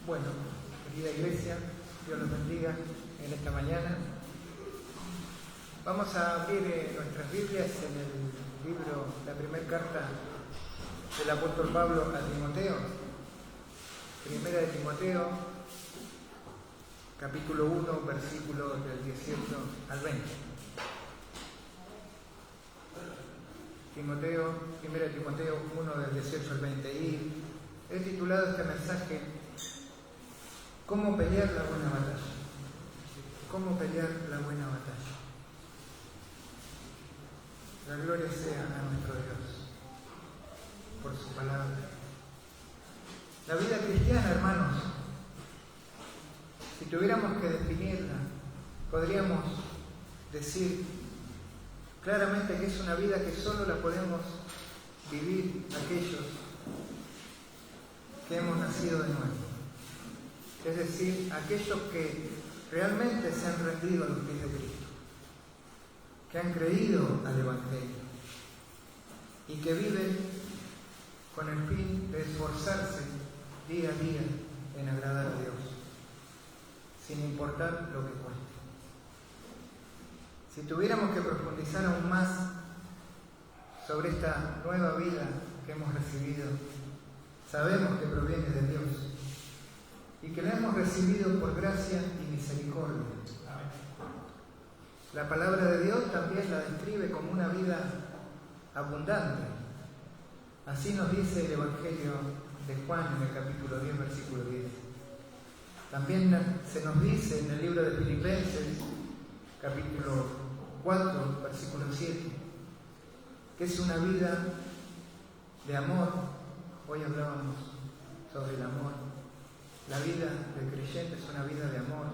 Bueno, querida iglesia, Dios los bendiga en esta mañana. Vamos a abrir nuestras Biblias en el libro, la primera carta del apóstol Pablo a Timoteo, primera de Timoteo, capítulo 1, versículos del 18 al 20. Primera de Timoteo 1, del 18 al 20. Y he titulado este mensaje ¿Cómo pelear la buena batalla? ¿Cómo pelear la buena batalla? La gloria sea a nuestro Dios por su palabra. La vida cristiana, hermanos, si tuviéramos que definirla, podríamos decir claramente que es una vida que solo la podemos vivir aquellos que hemos nacido de nuevo. Es decir, aquellos que realmente se han rendido a los pies de Cristo, que han creído al Evangelio y que viven con el fin de esforzarse día a día en agradar a Dios, sin importar lo que cueste. Si tuviéramos que profundizar aún más sobre esta nueva vida que hemos recibido, sabemos que proviene de Dios y que la hemos recibido por gracia y misericordia. La palabra de Dios también la describe como una vida abundante. Así nos dice el Evangelio de Juan en el capítulo 10, versículo 10. También se nos dice en el libro de Filipenses, capítulo 4, versículo 7, que es una vida de amor. Hoy hablábamos sobre el amor. La vida del creyente es una vida de amor,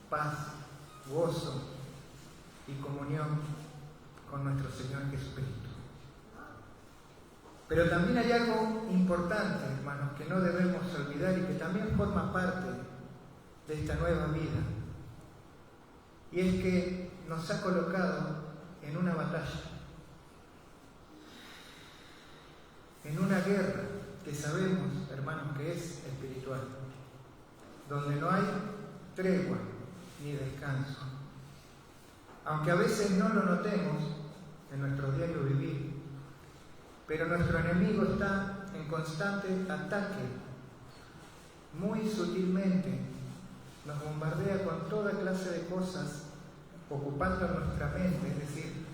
paz, gozo y comunión con nuestro Señor Jesucristo. Pero también hay algo importante, hermanos, que no debemos olvidar y que también forma parte de esta nueva vida. Y es que nos ha colocado en una batalla, en una guerra que sabemos, hermanos, que es espiritual, donde no hay tregua ni descanso. Aunque a veces no lo notemos en nuestro diario vivir, pero nuestro enemigo está en constante ataque. Muy sutilmente nos bombardea con toda clase de cosas, ocupando nuestra mente, es decir,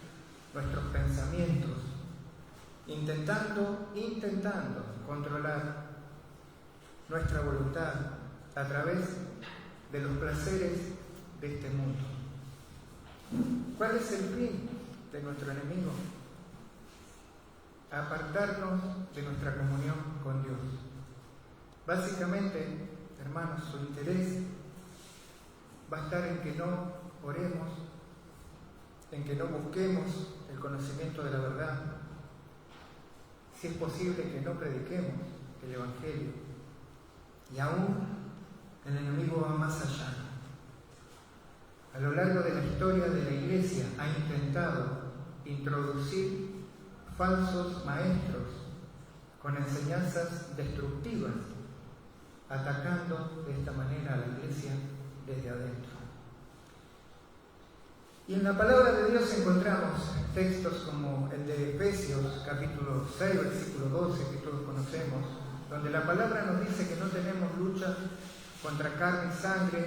nuestros pensamientos, intentando controlar nuestra voluntad a través de los placeres de este mundo. ¿Cuál es el fin de nuestro enemigo? Apartarnos de nuestra comunión con Dios. Básicamente, hermanos, su interés va a estar en que no oremos, en que no busquemos el conocimiento de la verdad, si es posible que no prediquemos el Evangelio, y aún el enemigo va más allá. A lo largo de la historia de la Iglesia ha intentado introducir falsos maestros con enseñanzas destructivas, atacando de esta manera a la Iglesia desde adentro. Y en la palabra de Dios encontramos textos como el de Efesios, capítulo 6, versículo 12, que todos conocemos, donde la palabra nos dice que no tenemos lucha contra carne y sangre,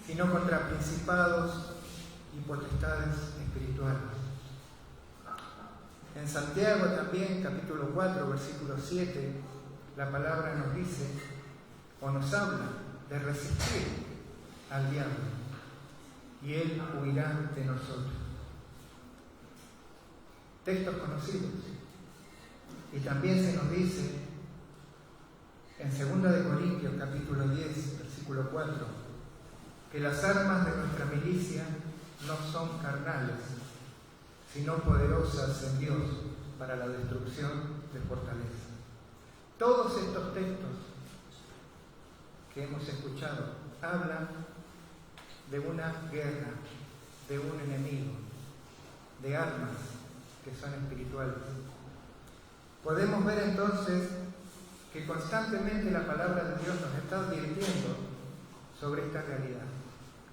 sino contra principados y potestades espirituales. En Santiago también, capítulo 4, versículo 7, la palabra nos dice o nos habla de resistir al diablo y él huirá de nosotros. Textos conocidos. Y también se nos dice en 2 de Corintios, capítulo 10, versículo 4, que las armas de nuestra milicia no son carnales, sino poderosas en Dios para la destrucción de fortalezas. Todos estos textos que hemos escuchado hablan de una guerra, de un enemigo, de armas que son espirituales. Podemos ver entonces que constantemente la palabra de Dios nos está advirtiendo sobre esta realidad,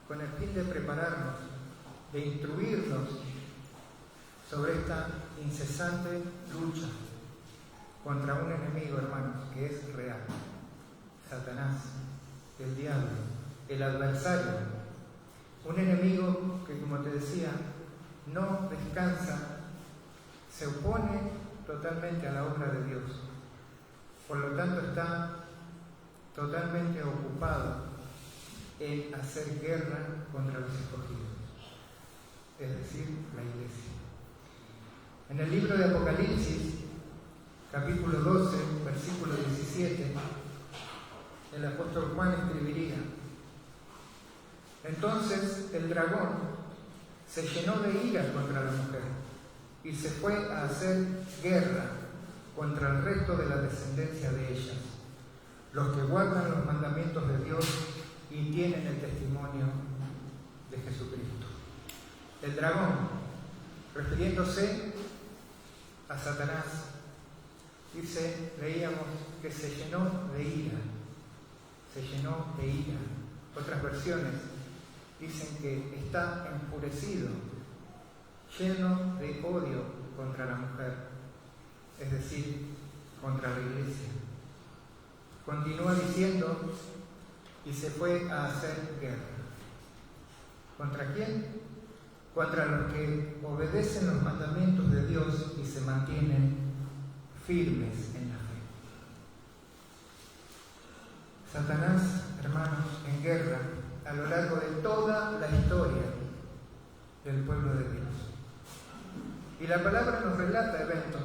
con el fin de prepararnos, de instruirnos sobre esta incesante lucha contra un enemigo, hermanos, que es real: Satanás, el diablo, el adversario. Un enemigo que, como te decía, no descansa, se opone totalmente a la obra de Dios. Por lo tanto, está totalmente ocupado en hacer guerra contra los escogidos, es decir, la Iglesia. En el libro de Apocalipsis, capítulo 12, versículo 17, el apóstol Juan escribiría: entonces el dragón se llenó de ira contra la mujer y se fue a hacer guerra contra el resto de la descendencia de ellas, los que guardan los mandamientos de Dios y tienen el testimonio de Jesucristo. El dragón, refiriéndose a Satanás, dice, leíamos que se llenó de ira, se llenó de ira. Otras versiones dicen que está enfurecido, lleno de odio contra la mujer, es decir, contra la Iglesia. Continúa diciendo, y se fue a hacer guerra. ¿Contra quién? Contra los que obedecen los mandamientos de Dios y se mantienen firmes en la fe. Satanás, hermanos, en guerra a lo largo de toda la historia del pueblo de Dios. Y la palabra nos relata eventos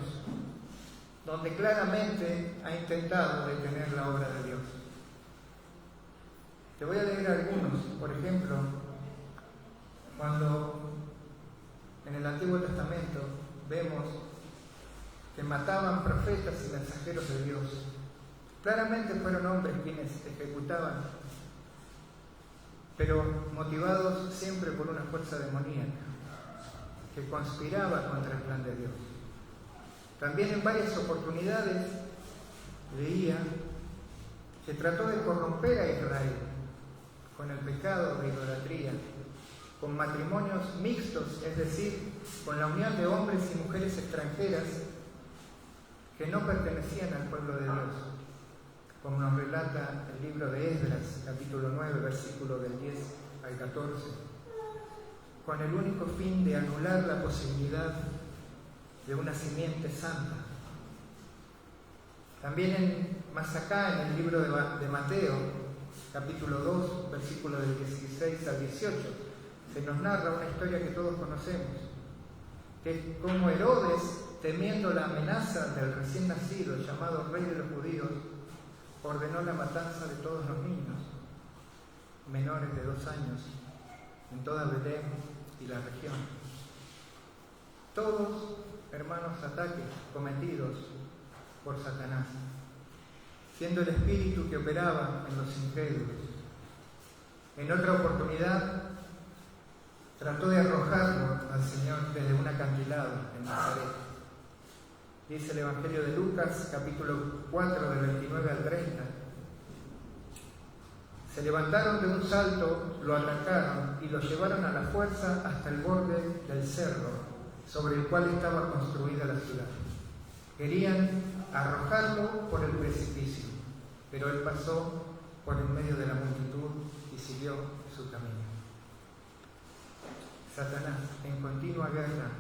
donde claramente ha intentado detener la obra de Dios. Te voy a leer algunos. Por ejemplo, cuando en el Antiguo Testamento vemos que mataban profetas y mensajeros de Dios, claramente fueron hombres quienes ejecutaban, pero motivados siempre por una fuerza demoníaca que conspiraba contra el plan de Dios. También en varias oportunidades leía que trató de corromper a Israel con el pecado de idolatría, con matrimonios mixtos, es decir, con la unión de hombres y mujeres extranjeras que no pertenecían al pueblo de Dios, como nos relata el libro de Esdras, capítulo 9, versículo del 10 al 14, con el único fin de anular la posibilidad de una simiente santa. También más acá, en el libro de Mateo, capítulo 2, versículo del 16 al 18, se nos narra una historia que todos conocemos, que es como Herodes, temiendo la amenaza del recién nacido, llamado Rey de los Judíos, ordenó la matanza de todos los niños menores de 2 años en toda Belén y la región. Todos, hermanos, ataques cometidos por Satanás, siendo el espíritu que operaba en los incrédulos. En otra oportunidad trató de arrojarlo al Señor desde un acantilado en Nazaret. Dice el Evangelio de Lucas, capítulo 4, del 29 al 30. Se levantaron de un salto, lo atacaron y lo llevaron a la fuerza hasta el borde del cerro sobre el cual estaba construida la ciudad. Querían arrojarlo por el precipicio, pero él pasó por en medio de la multitud y siguió su camino. Satanás en continua guerra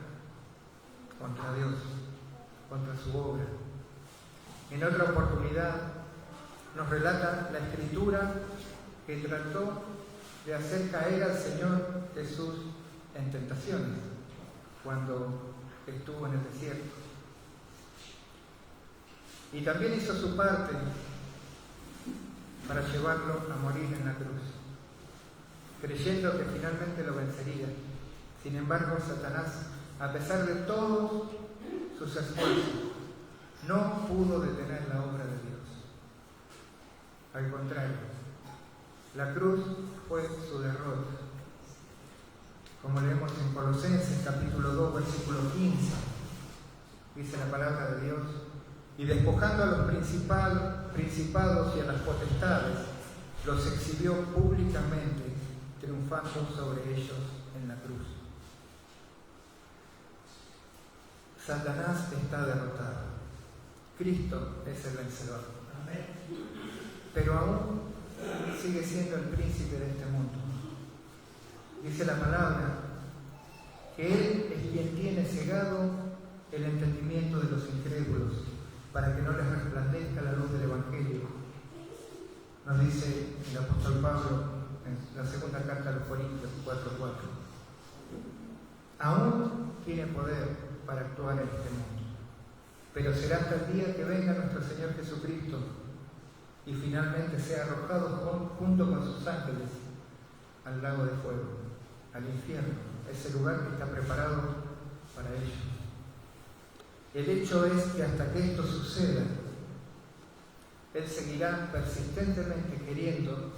contra Dios, contra su obra. En otra oportunidad nos relata la Escritura que trató de hacer caer al Señor Jesús en tentaciones cuando estuvo en el desierto. Y también hizo su parte para llevarlo a morir en la cruz, creyendo que finalmente lo vencería. Sin embargo, Satanás, a pesar de todos sus esfuerzos, no pudo detener la obra de Dios. Al contrario, la cruz fue su derrota. Como leemos en Colosenses capítulo 2, versículo 15, dice la palabra de Dios: y despojando a los principados y a las potestades, los exhibió públicamente, triunfando sobre ellos en la cruz. Satanás está derrotado. Cristo es el vencedor. Amén. Pero aún sigue siendo el príncipe de este mundo. Dice la palabra que Él es quien tiene cegado el entendimiento de los incrédulos para que no les resplandezca la luz del Evangelio. Nos dice el apóstol Pablo en la segunda carta a los Corintios 4:4. Aún tiene poder para actuar en este mundo, pero será hasta el día que venga nuestro Señor Jesucristo y finalmente sea arrojado junto con sus ángeles al lago de fuego, al infierno, ese lugar que está preparado para ellos. El hecho es que hasta que esto suceda, Él seguirá persistentemente queriendo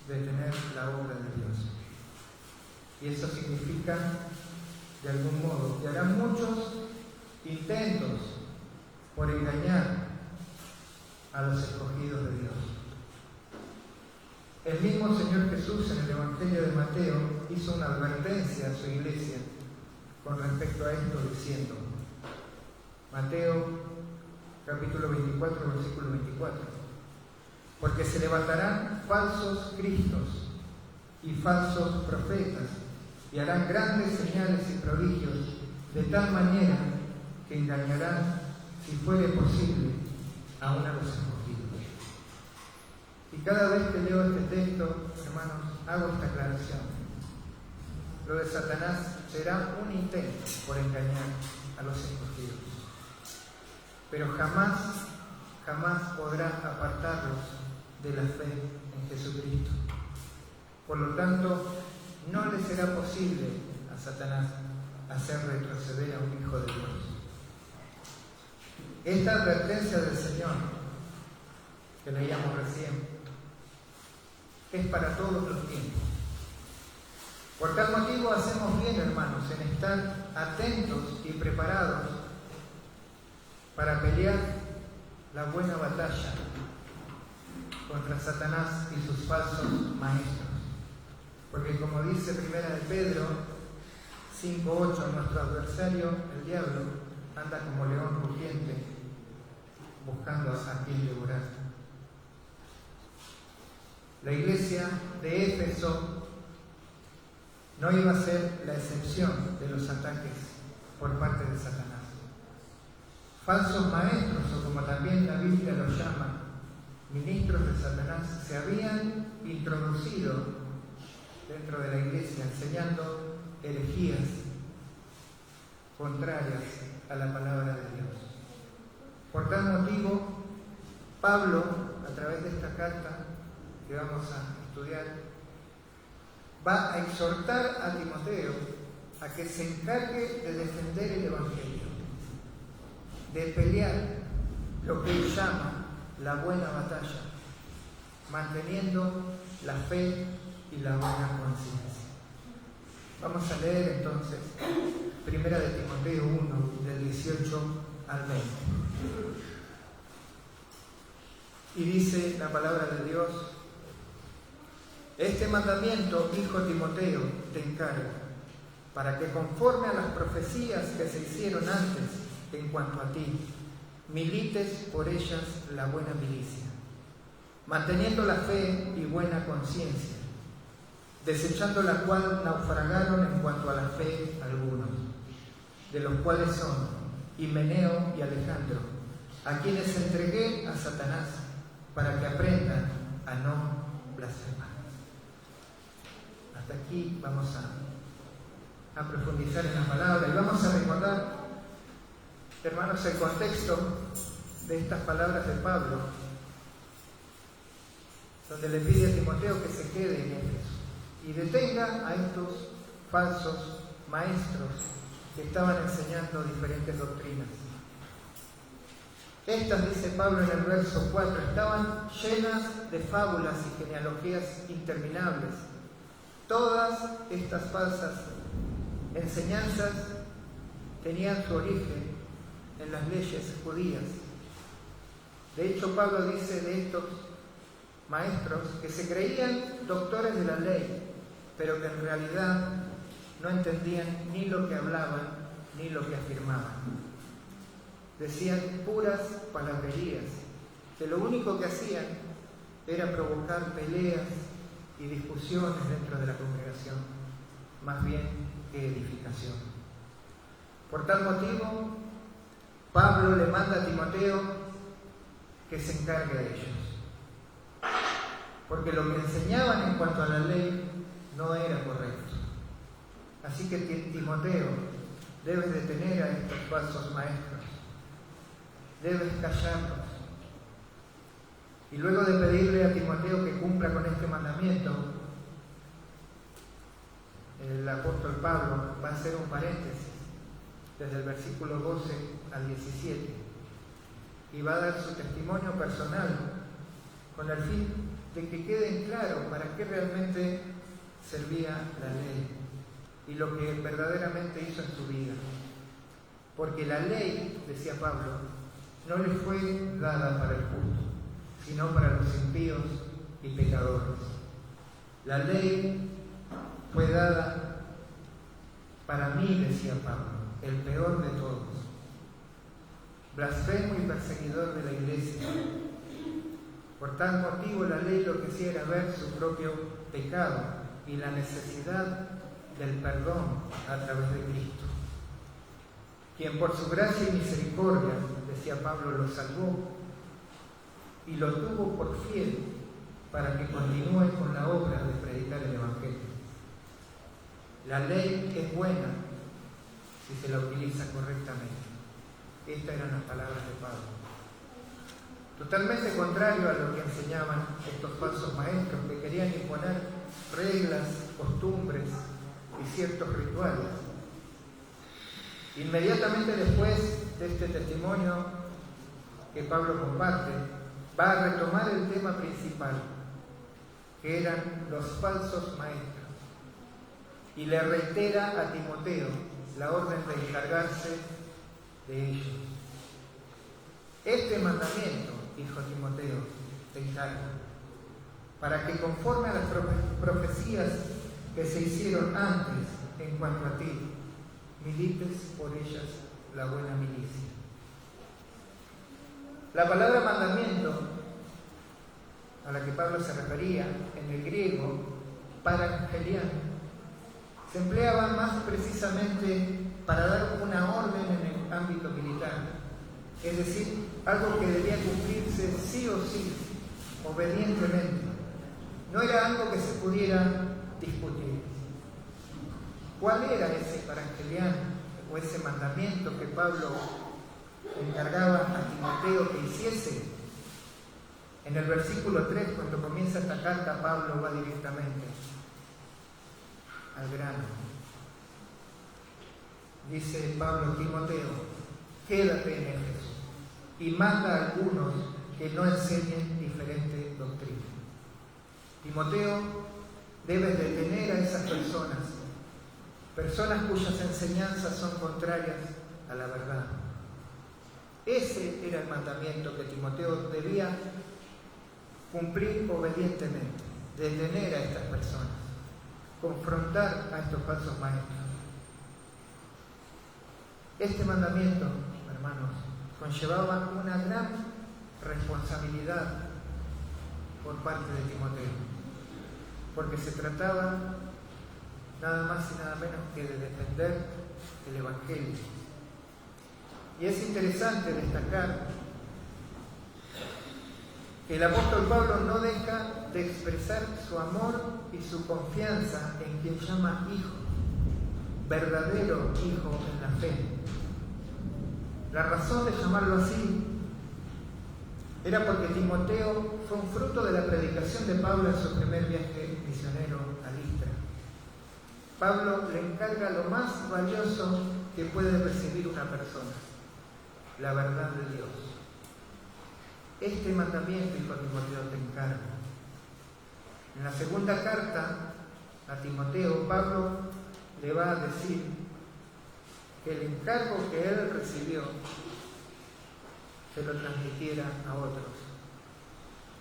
detener la obra de Dios. Y eso significa, de algún modo, que hará muchos intentos por engañar a los escogidos de Dios. El mismo Señor Jesús en el Evangelio de Mateo hizo una advertencia a su iglesia con respecto a esto, diciendo, Mateo capítulo 24, versículo 24, porque se levantarán falsos cristos y falsos profetas y harán grandes señales y prodigios, de tal manera que engañarán, si fuere posible, aún a los escogidos. Y cada vez que leo este texto, hermanos, hago esta aclaración. Lo de Satanás será un intento por engañar a los escogidos, pero jamás podrá apartarlos de la fe en Jesucristo. Por lo tanto, no le será posible a Satanás hacer retroceder a un hijo de Dios. Esta advertencia del Señor, que leíamos recién, es para todos los tiempos. Por tal motivo hacemos bien, hermanos, en estar atentos y preparados para pelear la buena batalla contra Satanás y sus falsos maestros. Porque como dice Primera de Pedro 5:8, nuestro adversario, el diablo, anda como león rugiente buscando a quien devorar. La iglesia de Éfeso no iba a ser la excepción de los ataques por parte de Satanás. Falsos maestros, o como también la Biblia los llama, ministros de Satanás, se habían introducido dentro de la iglesia enseñando herejías contrarias a la palabra de Dios. Por tal motivo, Pablo, a través de esta carta que vamos a estudiar, va a exhortar a Timoteo a que se encargue de defender el Evangelio, de pelear lo que él llama la buena batalla, manteniendo la fe y la buena conciencia. Vamos a leer entonces Primera de Timoteo 1, del 18 al 20. Y dice la palabra de Dios: este mandamiento, hijo Timoteo, te encargo, para que conforme a las profecías que se hicieron antes en cuanto a ti, milites por ellas la buena milicia, manteniendo la fe y buena conciencia, desechando la cual naufragaron en cuanto a la fe algunos, de los cuales son Himeneo y Alejandro, a quienes entregué a Satanás para que aprendan a no blasfemar. Hasta aquí vamos a profundizar en la palabra y vamos a recordar, hermanos, el contexto de estas palabras de Pablo, donde le pide a Timoteo que se quede en Éfeso y detenga a estos falsos maestros que estaban enseñando diferentes doctrinas. Estas, dice Pablo en el verso 4, estaban llenas de fábulas y genealogías interminables. Todas estas falsas enseñanzas tenían su origen en las leyes judías De hecho, Pablo dice de estos maestros que se creían doctores de la ley, pero que en realidad no entendían ni lo que hablaban ni lo que afirmaban. Decían puras palabrerías, que lo único que hacían era provocar peleas y discusiones dentro de la congregación, más bien que edificación. Por tal motivo, Pablo le manda a Timoteo que se encargue de ellos, porque lo que enseñaban en cuanto a la ley no era correcto. Así que Timoteo, debes detener a estos falsos maestros, debes callarlos. Y luego de pedirle a Timoteo que cumpla con este mandamiento, el apóstol Pablo va a hacer un paréntesis desde el versículo 12 al 17 y va a dar su testimonio personal con el fin de que quede claro para qué realmente servía la ley y lo que verdaderamente hizo en su vida. Porque la ley, decía Pablo, no le fue dada para el justo, sino para los impíos y pecadores. La ley fue dada para mí, decía Pablo, el peor de todos, blasfemo y perseguidor de la iglesia. Por tal motivo la ley lo que hacía era ver su propio pecado y la necesidad del perdón a través de Cristo, quien por su gracia y misericordia, decía Pablo, lo salvó y lo tuvo por fiel para que continúe con la obra de predicar el Evangelio. La ley es buena si se la utiliza correctamente. Estas eran las palabras de Pablo. Totalmente contrario a lo que enseñaban estos falsos maestros que querían imponer reglas, costumbres y ciertos rituales. Inmediatamente después de este testimonio que Pablo comparte, va a retomar el tema principal, que eran los falsos maestros, y le reitera a Timoteo la orden de encargarse de ellos. Este mandamiento, dijo Timoteo, te encargo, para que conforme a las profecías que se hicieron antes en cuanto a ti, milites por ellas la buena milicia. La palabra mandamiento a la que Pablo se refería en el griego, parangelian, se empleaba más precisamente para dar una orden en el ámbito militar, es decir, algo que debía cumplirse sí o sí, obedientemente. No era algo que se pudiera discutir. ¿Cuál era ese parangelian o ese mandamiento que Pablo encargaba a Timoteo que hiciese? En el versículo 3, cuando comienza esta carta, Pablo va directamente al grano. Dice Pablo: Timoteo, quédate en Éfeso y manda a algunos que no enseñen diferente doctrina. Timoteo, debes detener a esas personas cuyas enseñanzas son contrarias a la verdad. Ese era el mandamiento que Timoteo debía cumplir obedientemente, detener a estas personas, confrontar a estos falsos maestros. Este mandamiento, hermanos, conllevaba una gran responsabilidad por parte de Timoteo, porque se trataba nada más y nada menos que de defender el Evangelio. Y es interesante destacar que el apóstol Pablo no deja de expresar su amor y su confianza en quien llama hijo, verdadero hijo en la fe. La razón de llamarlo así era porque Timoteo fue un fruto de la predicación de Pablo en su primer viaje misionero a Listra. Pablo le encarga lo más valioso que puede recibir una persona: la verdad de Dios. Este mandamiento, hijo Timoteo, te encargo. En la segunda carta a Timoteo, Pablo le va a decir que el encargo que él recibió se lo transmitiera a otros.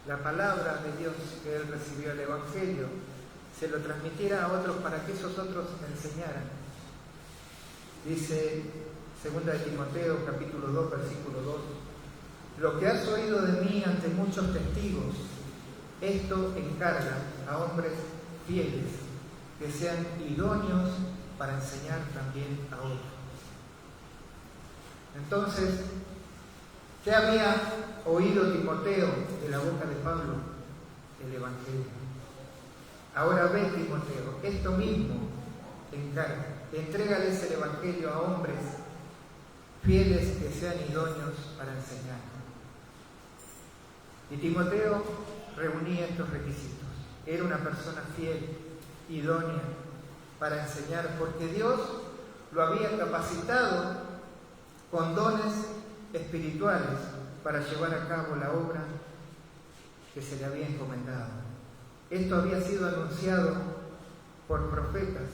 La palabra de Dios que él recibió, el Evangelio, se lo transmitiera a otros para que esos otros enseñaran. Dice 2 de Timoteo, capítulo 2, versículo 2, lo que has oído de mí ante muchos testigos, esto encarga a hombres fieles, que sean idóneos para enseñar también a otros. Entonces, ¿qué había oído Timoteo de la boca de Pablo? El Evangelio. Ahora ve, Timoteo, esto mismo encarga. Entrégales el Evangelio a hombres fieles que sean idóneos para enseñar. Y Timoteo reunía estos requisitos. Era una persona fiel, idónea para enseñar, porque Dios lo había capacitado con dones espirituales para llevar a cabo la obra que se le había encomendado. Esto había sido anunciado por profetas,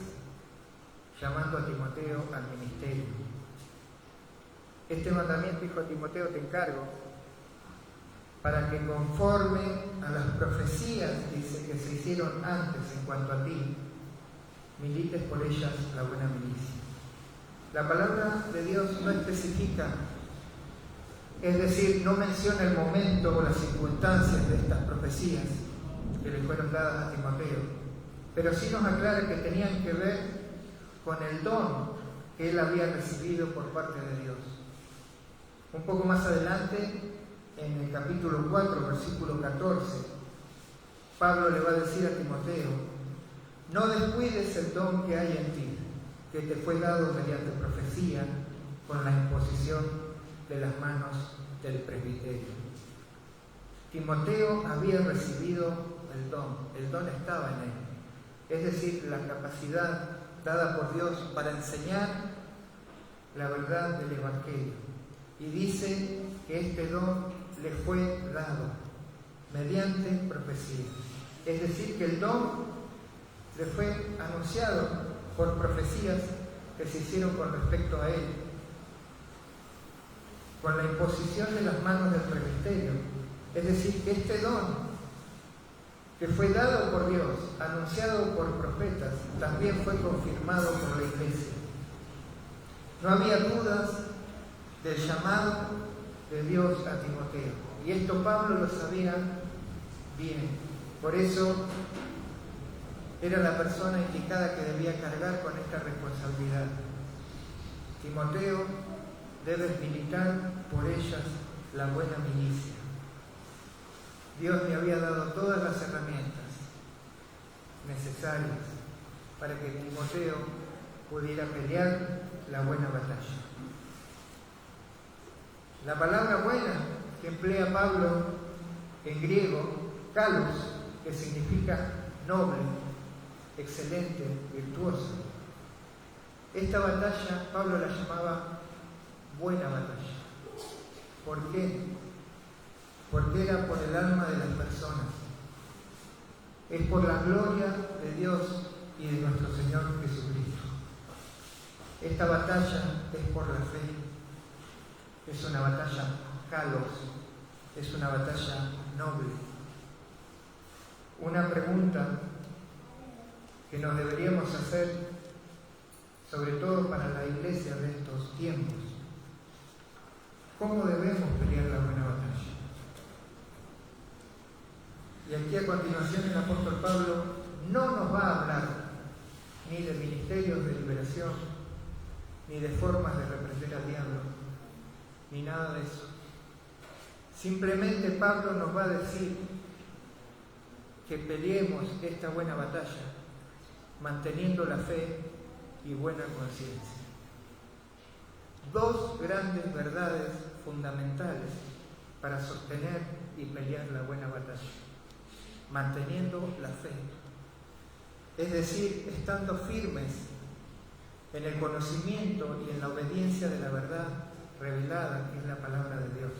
llamando a Timoteo al ministerio. Este mandamiento, hijo de Timoteo, te encargo para que conforme a las profecías, dice, que se hicieron antes en cuanto a ti, milites por ellas la buena milicia. La palabra de Dios no especifica, es decir, no menciona el momento o las circunstancias de estas profecías que le fueron dadas a Timoteo, pero sí nos aclara que tenían que ver con el don que él había recibido por parte de Dios. Un poco más adelante, en el capítulo 4, versículo 14, Pablo le va a decir a Timoteo, no descuides el don que hay en ti, que te fue dado mediante profecía con la imposición de las manos del presbiterio. Timoteo había recibido el don estaba en él, es decir, la capacidad dada por Dios para enseñar la verdad del Evangelio. Y dice que este don le fue dado mediante profecía, es decir, que el don le fue anunciado por profecías que se hicieron con respecto a él, con la imposición de las manos del presbiterio. Es decir, que este don que fue dado por Dios, anunciado por profetas, también fue confirmado por la Iglesia. No había dudas del llamado de Dios a Timoteo, y esto Pablo lo sabía bien. Por eso era la persona indicada que debía cargar con esta responsabilidad. Timoteo, debes militar por ellas la buena milicia. Dios me había dado todas las herramientas necesarias para que Timoteo pudiera pelear la buena batalla. La palabra buena que emplea Pablo en griego, kalos, que significa noble, excelente, virtuoso. Esta batalla Pablo la llamaba buena batalla. ¿Por qué? Porque era por el alma de las personas. Es por la gloria de Dios y de nuestro Señor Jesucristo. Esta batalla es por la fe. Es una batalla kalos, es una batalla noble. Una pregunta que nos deberíamos hacer, sobre todo para la iglesia de estos tiempos: ¿cómo debemos pelear la buena batalla? Y aquí a continuación el apóstol Pablo no nos va a hablar ni de ministerios de liberación, ni de formas de reprender al diablo, ni nada de eso. Simplemente Pablo nos va a decir que peleemos esta buena batalla manteniendo la fe y buena conciencia. Dos grandes verdades fundamentales para sostener y pelear la buena batalla. Manteniendo la fe, es decir, estando firmes en el conocimiento y en la obediencia de la verdad revelada, que es la palabra de Dios,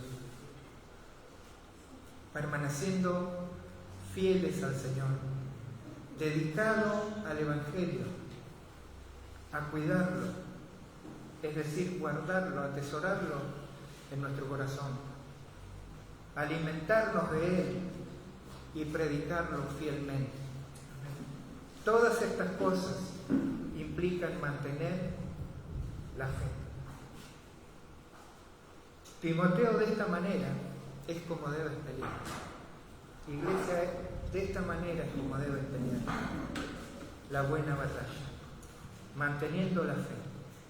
permaneciendo fieles al Señor, dedicado al Evangelio, a cuidarlo, es decir, guardarlo, atesorarlo en nuestro corazón, alimentarnos de Él y predicarlo fielmente. Todas estas cosas implican mantener la fe. Timoteo, de esta manera es como debes pelear. Iglesia, de esta manera es como debes pelear la buena batalla, manteniendo la fe.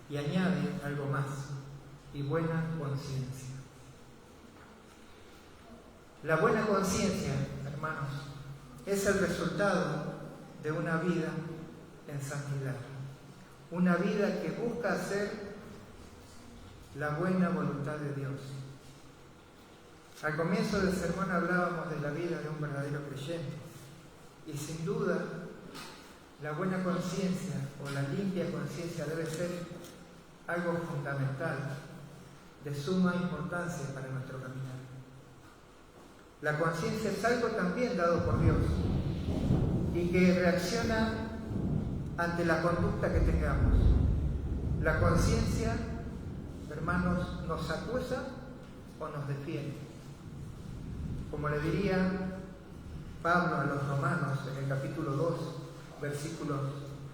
Y añade algo más: y buena conciencia. La buena conciencia, hermanos, es el resultado de una vida en santidad, una vida que busca hacer la buena voluntad de Dios. Al comienzo del sermón hablábamos de la vida de un verdadero creyente, y sin duda la buena conciencia o la limpia conciencia debe ser algo fundamental, de suma importancia para nuestro caminar. La conciencia es algo también dado por Dios y que reacciona ante la conducta que tengamos. La conciencia, hermanos, nos acusa o nos defiende. Como le diría Pablo a los romanos en el capítulo 2, versículos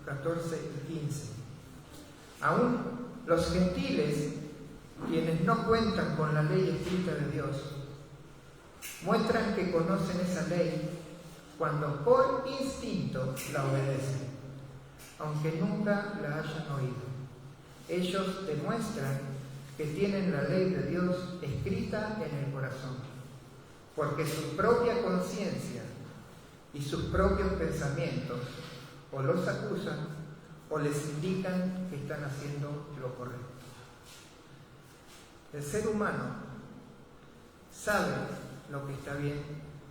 14 y 15. Aún los gentiles, quienes no cuentan con la ley escrita de Dios, muestran que conocen esa ley cuando por instinto la obedecen, aunque nunca la hayan oído. Ellos demuestran que tienen la ley de Dios escrita en el corazón, porque su propia conciencia y sus propios pensamientos o los acusan o les indican que están haciendo lo correcto. El ser humano sabe lo que está bien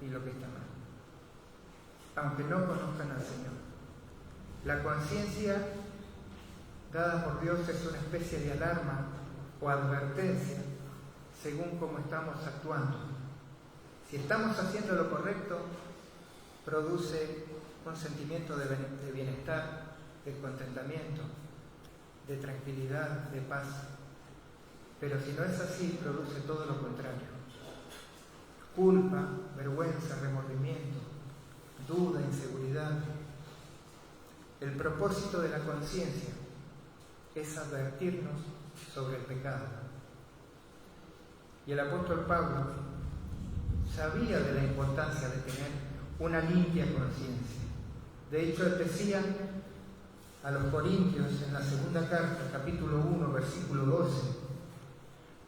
y lo que está mal, aunque no conozcan al Señor. La conciencia dada por Dios es una especie de alarma o advertencia según cómo estamos actuando. Si estamos haciendo lo correcto, produce un sentimiento de bienestar, de contentamiento, de tranquilidad, de paz. Pero si no es así, produce todo lo contrario: culpa, vergüenza, remordimiento, duda, inseguridad. El propósito de la conciencia es advertirnos sobre el pecado. Y el apóstol Pablo sabía de la importancia de tener una limpia conciencia. De hecho, él decía a los Corintios en la segunda carta, capítulo 1, versículo 12,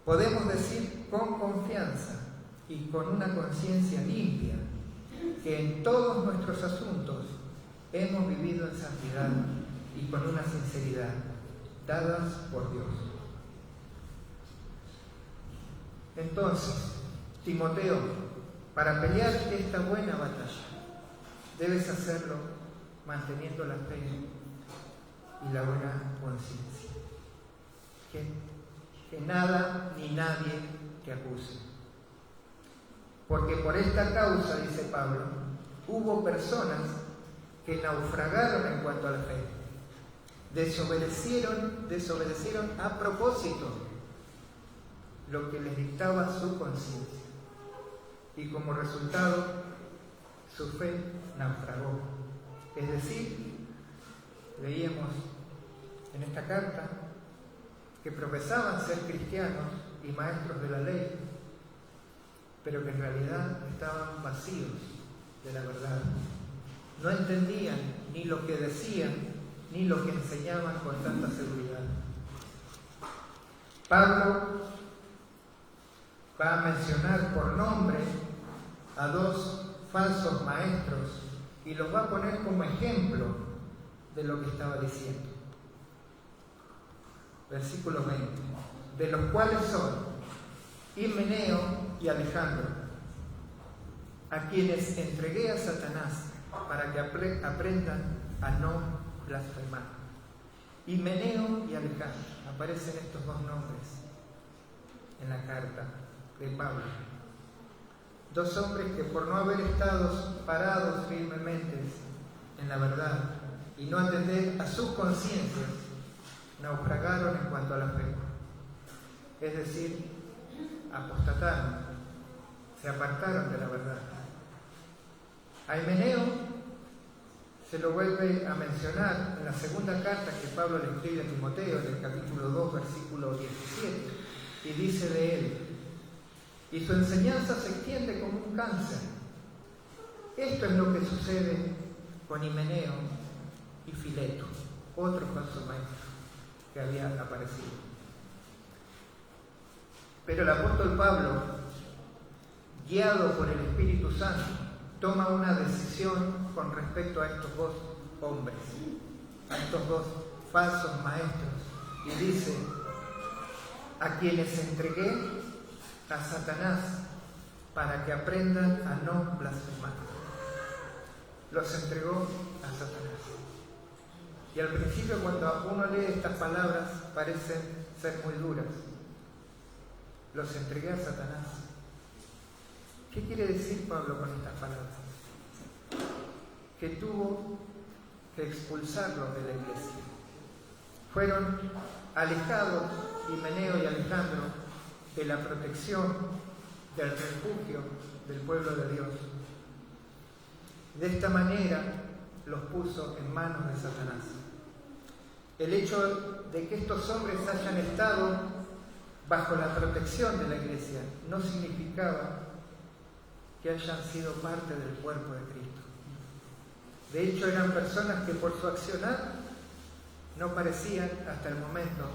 podemos decir con confianza y con una conciencia limpia que en todos nuestros asuntos hemos vivido en santidad y con una sinceridad dadas por Dios. Entonces, Timoteo, para pelear esta buena batalla, debes hacerlo manteniendo la fe y la buena conciencia. Que nada ni nadie te acuse. Porque por esta causa, dice Pablo, hubo personas que naufragaron en cuanto a la fe. Desobedecieron a propósito lo que les dictaba su conciencia. Y como resultado, su fe naufragó. Es decir, leíamos en esta carta que profesaban ser cristianos y maestros de la ley, pero que en realidad estaban vacíos de la verdad. No entendían ni lo que decían, ni lo que enseñaban con tanta seguridad. Pablo va a mencionar por nombre a dos falsos maestros y los va a poner como ejemplo de lo que estaba diciendo. Versículo 20, de los cuales son Himeneo y Alejandro, a quienes entregué a Satanás para que aprendan a no blasfemar. Himeneo y Alejandro, aparecen estos dos nombres en la carta de Pablo. Dos hombres que por no haber estado parados firmemente en la verdad y no atender a sus conciencias, naufragaron en cuanto a la fe. Es decir, apostataron, se apartaron de la verdad. A Himeneo se lo vuelve a mencionar en la segunda carta que Pablo le escribe a Timoteo, en el capítulo 2, versículo 17, y dice de él: y su enseñanza se extiende como un cáncer. Esto es lo que sucede con Himeneo y Fileto, otro falso maestro que había aparecido. Pero el apóstol Pablo, guiado por el Espíritu Santo, toma una decisión con respecto a estos dos hombres, a estos dos falsos maestros, y dice: a quienes entregué a Satanás para que aprendan a no blasfemar. Los entregó a Satanás. Y al principio, cuando uno lee estas palabras, parecen ser muy duras. Los entregué a Satanás. ¿Qué quiere decir Pablo con estas palabras? Que tuvo que expulsarlos de la iglesia. Fueron alejados, Himeneo y Alejandro, de la protección, del refugio del pueblo de Dios. De esta manera los puso en manos de Satanás. El hecho de que estos hombres hayan estado bajo la protección de la iglesia no significaba que hayan sido parte del cuerpo de Cristo. De hecho, eran personas que por su accionar no parecían hasta el momento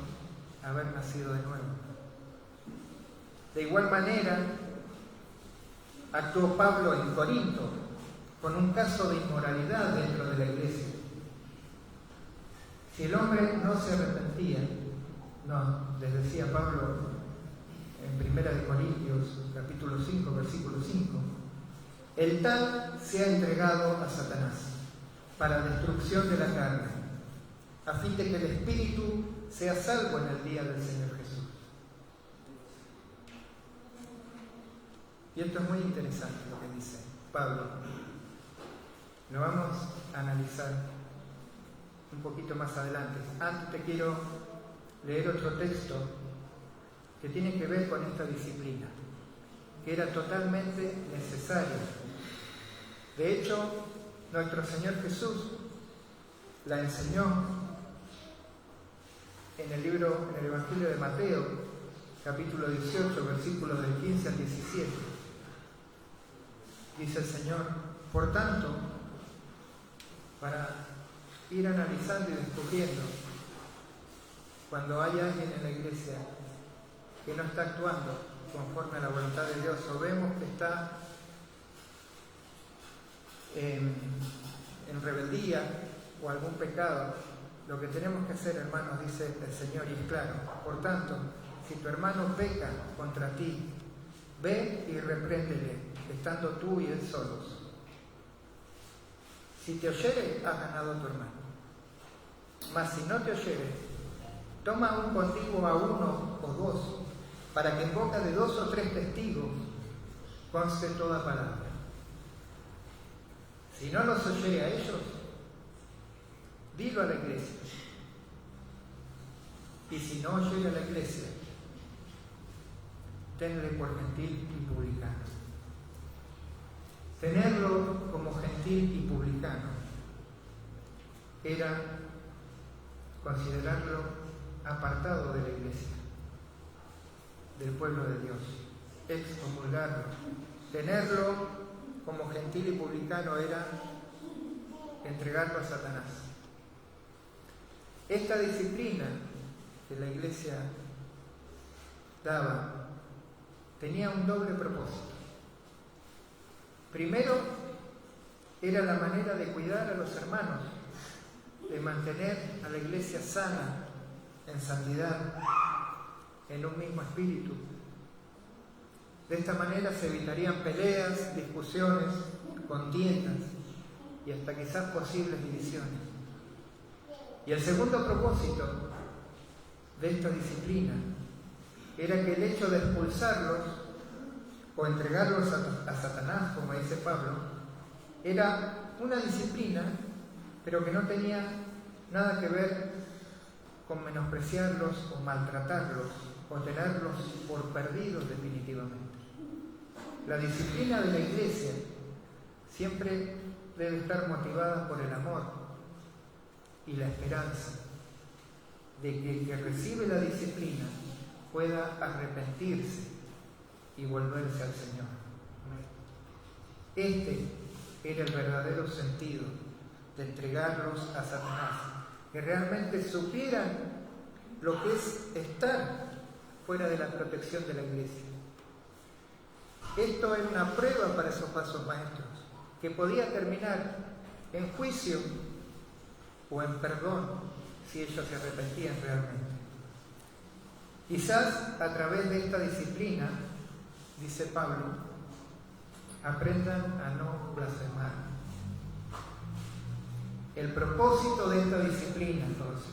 haber nacido de nuevo. De igual manera, actuó Pablo en Corinto con un caso de inmoralidad dentro de la iglesia. Si el hombre no se arrepentía, les decía Pablo en 1 Corintios capítulo 5, versículo 5, el tal se ha entregado a Satanás para destrucción de la carne, a fin de que el espíritu sea salvo en el día del Señor Jesús. Y esto es muy interesante lo que dice Pablo. Lo vamos a analizar un poquito más adelante. Antes te quiero leer otro texto que tiene que ver con esta disciplina, que era totalmente necesaria. De hecho, nuestro Señor Jesús la enseñó en el Evangelio de Mateo, capítulo 18, versículos del 15 al 17. Dice el Señor: por tanto, para ir analizando y descubriendo cuando hay alguien en la iglesia que no está actuando conforme a la voluntad de Dios, o vemos que está en rebeldía o algún pecado, lo que tenemos que hacer, hermanos, dice el Señor, y es claro: por tanto, si tu hermano peca contra ti, ve y repréndele, estando tú y él solos. Si te oyere, has ganado a tu hermano. Mas si no te oyere, toma aún contigo a uno o dos, para que en boca de 2 o 3 testigos conste toda palabra. Si no los oyere a ellos, dilo a la iglesia. Y si no oyere a la iglesia, tenle por gentil y publicano. Tenerlo como gentil y publicano era considerarlo apartado de la iglesia, del pueblo de Dios, excomulgarlo. Tenerlo como gentil y publicano era entregarlo a Satanás. Esta disciplina que la iglesia daba tenía un doble propósito. Primero, era la manera de cuidar a los hermanos, de mantener a la iglesia sana, en santidad, en un mismo espíritu. De esta manera se evitarían peleas, discusiones, contiendas y hasta quizás posibles divisiones. Y el segundo propósito de esta disciplina era que el hecho de expulsarlos o entregarlos a Satanás, como dice Pablo, era una disciplina, pero que no tenía nada que ver con menospreciarlos o maltratarlos o tenerlos por perdidos definitivamente. la disciplina de la iglesia siempre debe estar motivada por el amor y la esperanza de que el que recibe la disciplina pueda arrepentirse y volverse al Señor. Este era el verdadero sentido de entregarlos a Satanás, que realmente supieran lo que es estar fuera de la protección de la iglesia. Esto era una prueba para esos falsos maestros, que podía terminar en juicio o en perdón si ellos se arrepentían realmente. Quizás a través de esta disciplina, dice Pablo, aprendan a no blasfemar. El propósito de esta disciplina, entonces,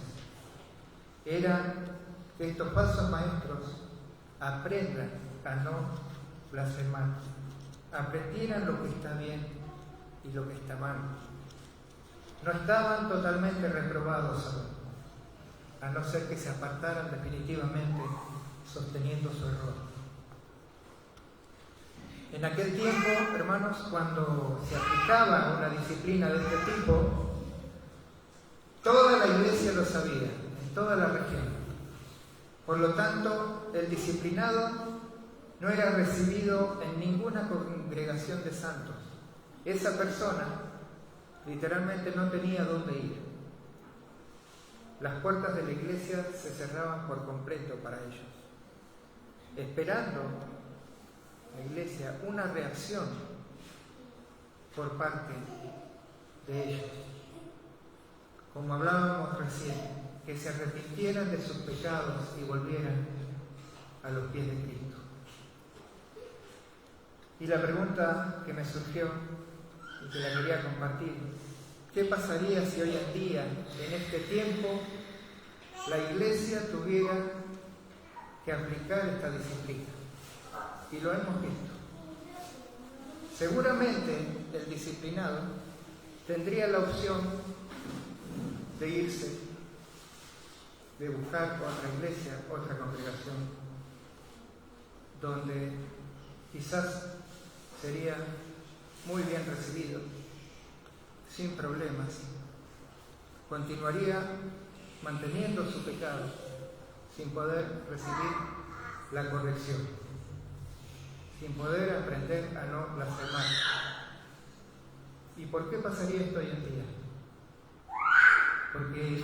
era que estos falsos maestros aprendan a no blasfemar, aprendieran lo que está bien y lo que está mal. No estaban totalmente reprobados aún, a no ser que se apartaran definitivamente sosteniendo su error. En aquel tiempo, hermanos, cuando se aplicaba una disciplina de este tipo, toda la iglesia lo sabía, en toda la región. Por lo tanto, el disciplinado no era recibido en ninguna congregación de santos. Esa persona literalmente no tenía dónde ir. Las puertas de la iglesia se cerraban por completo para ellos, esperando la iglesia una reacción por parte de ellos. Como hablábamos recién, que se arrepintieran de sus pecados y volvieran a los pies de Cristo. Y la pregunta que me surgió y que la quería compartir: ¿qué pasaría si hoy en día, en este tiempo, la iglesia tuviera que aplicar esta disciplina? Y lo hemos visto. Seguramente el disciplinado tendría la opción de irse, de buscar otra iglesia, otra congregación, donde quizás sería muy bien recibido, sin problemas, continuaría manteniendo su pecado sin poder recibir la corrección, sin poder aprender a no blasfemar. ¿Y por qué pasaría esto hoy en día? Porque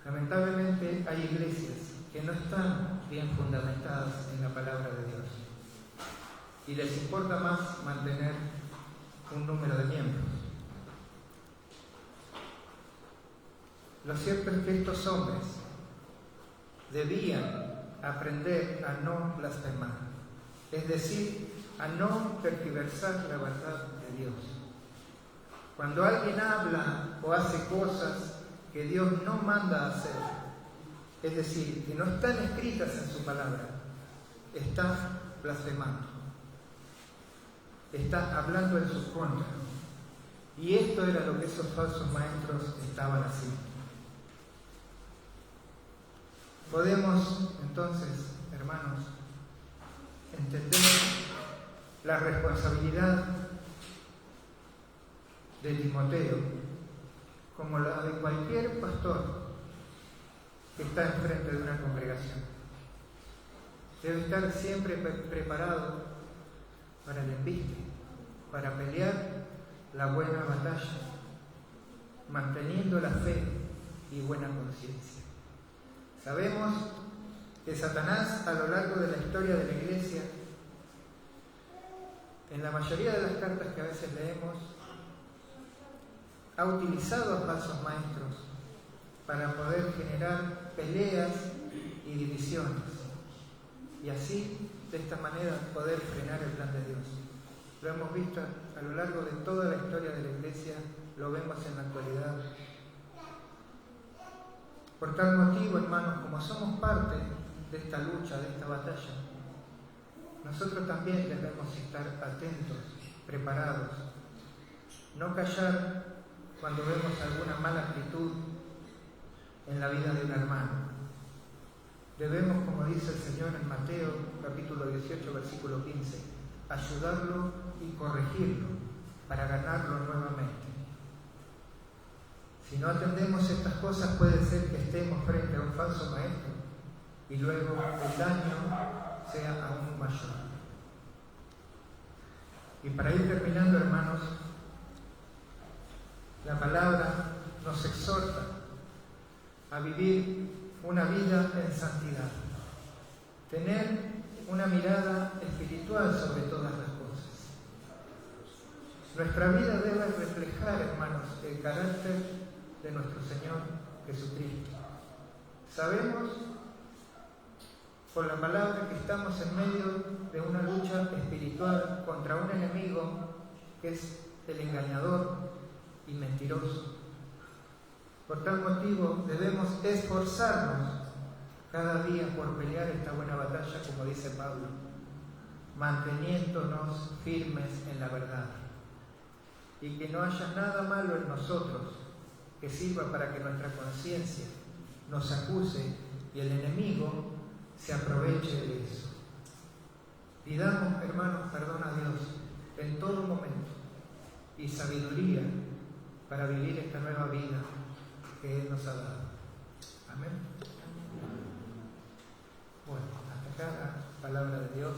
lamentablemente hay iglesias que no están bien fundamentadas en la palabra de Dios y les importa más mantener un número de miembros. Lo cierto es que estos hombres debían aprender a no blasfemar, es decir, a no tergiversar la verdad de Dios. Cuando alguien habla o hace cosas que Dios no manda hacer, es decir, que no están escritas en su palabra, está blasfemando, está hablando en su contra. Y esto era lo que esos falsos maestros estaban haciendo. Podemos entonces, hermanos, entender la responsabilidad de Timoteo como la de cualquier pastor que está enfrente de una congregación. Debe estar siempre preparado para el embiste, para pelear la buena batalla, manteniendo la fe y buena conciencia. Sabemos que Satanás, a lo largo de la historia de la iglesia, en la mayoría de las cartas que a veces leemos, ha utilizado a falsos maestros para poder generar peleas y divisiones, y así, de esta manera, poder frenar el plan de Dios. Lo hemos visto a lo largo de toda la historia de la iglesia, lo vemos en la actualidad. Por tal motivo, hermanos, como somos parte de esta lucha, de esta batalla, nosotros también debemos estar atentos, preparados, no callar cuando vemos alguna mala actitud en la vida de un hermano. Debemos, como dice el Señor en Mateo capítulo 18, versículo 15, ayudarlo y corregirlo para ganarlo nuevamente. Si no atendemos estas cosas, puede ser que estemos frente a un falso maestro y luego el daño sea aún mayor. Y para ir terminando, hermanos, la palabra nos exhorta a vivir una vida en santidad, tener una mirada espiritual sobre todas las cosas. Nuestra vida debe reflejar, hermanos, el carácter de nuestro Señor Jesucristo. Sabemos por la palabra que estamos en medio de una lucha espiritual contra un enemigo que es el engañador y mentiroso. Por tal motivo debemos esforzarnos cada día por pelear esta buena batalla, como dice Pablo, manteniéndonos firmes en la verdad, y que no haya nada malo en nosotros que sirva para que nuestra conciencia nos acuse y el enemigo se aproveche de eso. Pidamos, hermanos, perdón a Dios en todo momento y sabiduría para vivir esta nueva vida que Él nos ha dado. Amén. Bueno, hasta acá la palabra de Dios.